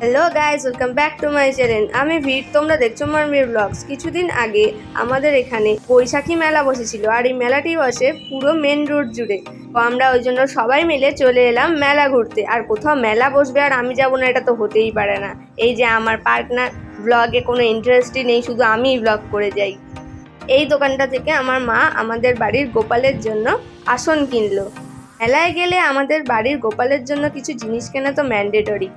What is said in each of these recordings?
Hello guys, welcome back to my channel. আমি ভিড়, তোমরা দেখছো মানভীর ব্লগস। কিছুদিন আগে আমাদের এখানে বৈশাখী মেলা বসেছিল, আর এই মেলাটি বসে পুরো মেন রোড জুড়ে। তো আমরা ওই জন্য সবাই মিলে চলে এলাম মেলা ঘুরতে। আর কোথাও মেলা বসবে আর আমি যাবো না, এটা তো হতেই পারে না। এই যে আমার পার্টনার ব্লগে কোনো ইন্টারেস্টই নেই, শুধু আমিই ব্লগ করে যাই। এই দোকানটা থেকে আমার মা আমাদের বাড়ির গোপালের জন্য আসন কিনলো। মেলায় গেলে আমাদের বাড়ির গোপালের জন্য কিছু জিনিস কেনা তো ম্যান্ডেটরি।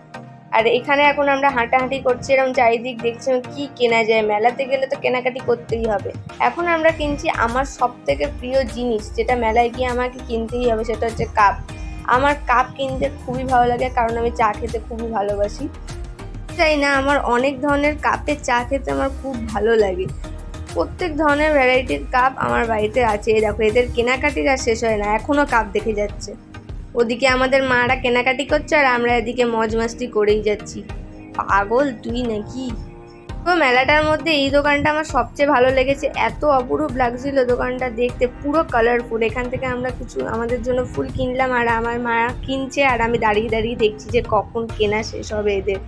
আর এখানে এখন আমরা হাঁটাহাঁটি করছি, এরকম চারিদিক দেখছি কি কেনা যায়। মেলাতে গেলে তো কেনাকাটি করতেই হবে। এখন আমরা কিনছি আমার সব থেকে প্রিয় জিনিস, যেটা মেলায় গিয়ে আমাকে কিনতেই হবে, সেটা হচ্ছে কাপ। আমার কাপ কিনতে খুবই ভালো লাগে, কারণ আমি চা খেতে খুবই ভালোবাসি। চাই না, আমার অনেক ধরনের কাপের চা খেতে আমার খুব ভালো লাগে। প্রত্যেক ধরনের ভ্যারাইটির কাপ আমার বাড়িতে আছে। এই দেখো, এদের কেনাকাটির আর শেষ হয় না, এখনো কাপ দেখে যাচ্ছে। ওদিকে আমাদের মারা কেনাকাটি করছে আর আমরা এদিকে মজ মাস্তি করেই যাচ্ছি। পাগল তুই নাকি। তো মেলাটার মধ্যে এই দোকানটা আমার সবচেয়ে ভালো লেগেছে, এত অপরূপ লাগছিল দোকানটা দেখতে, পুরো কালারফুল। এখান থেকে আমরা কিছু আমাদের জন্য ফুল কিনলাম, আর আমার মা কিনছে আর আমি দাঁড়িয়ে দাঁড়িয়ে দেখছি যে কখন কেনা শেষ হবে এদের।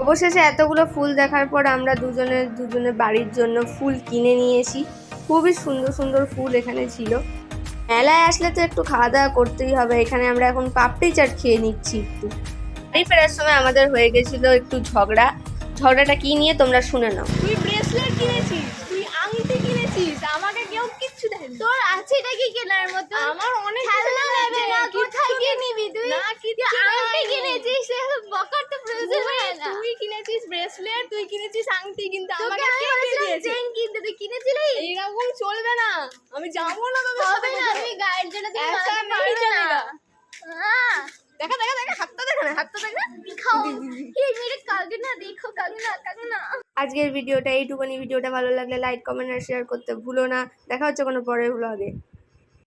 অবশেষে এতগুলো ফুল দেখার পর আমরা দুজনে বাড়ির জন্য ফুল কিনে নিয়েছি। খুবই সুন্দর সুন্দর ফুল এখানে ছিল। মেলায় আসলে তো একটু খাওয়া দাওয়া করতেই হবে। এখানে আমরা এখন পাপড়ি চাট খেয়ে নিচ্ছি একটু। বাড়ি ফেরার সময় আমাদের হয়ে গেছিল একটু ঝগড়াটা কি নিয়ে তোমরা শুনে নাও। তুই ব্রেসলেট কিনেছিস, তুই আংটি কিনেছিস, আমাকে কেউ কিচ্ছু দেয়নি। তোর আছে নাকি কেনার মতো? আমার অনেক খেলনা নেবে না, কোথায় গিয়ে নিবি তুই? না কিচ্ছু আংটি কিনেছিস, বকার তো প্রয়োজন হয় না। তুই কিনেছিস ব্রেসলেট, তুই কিনেছিস আংটি, কিন্তু আমাকে কে দিয়েছে? চেইন কিনতে তুই কিনেছিলি? এইরকম চলবে না, আমি যাবো না তোদের সাথে। আমি গায়ের জন্য তুমি বানাতে পারবে না। দেখা দেখা দেখা, হাতটা দেখা না, হাতটা দেখা খাও। এই মেরে কালকে না, দেখো কালকে না। আজকের ভিডিওটা এইটুকুনি। ভিডিওটা ভালো লাগলে লাইক, কমেন্ট আর শেয়ার করতে ভুলো না। দেখা হচ্ছে কোনো পরের ব্লগে।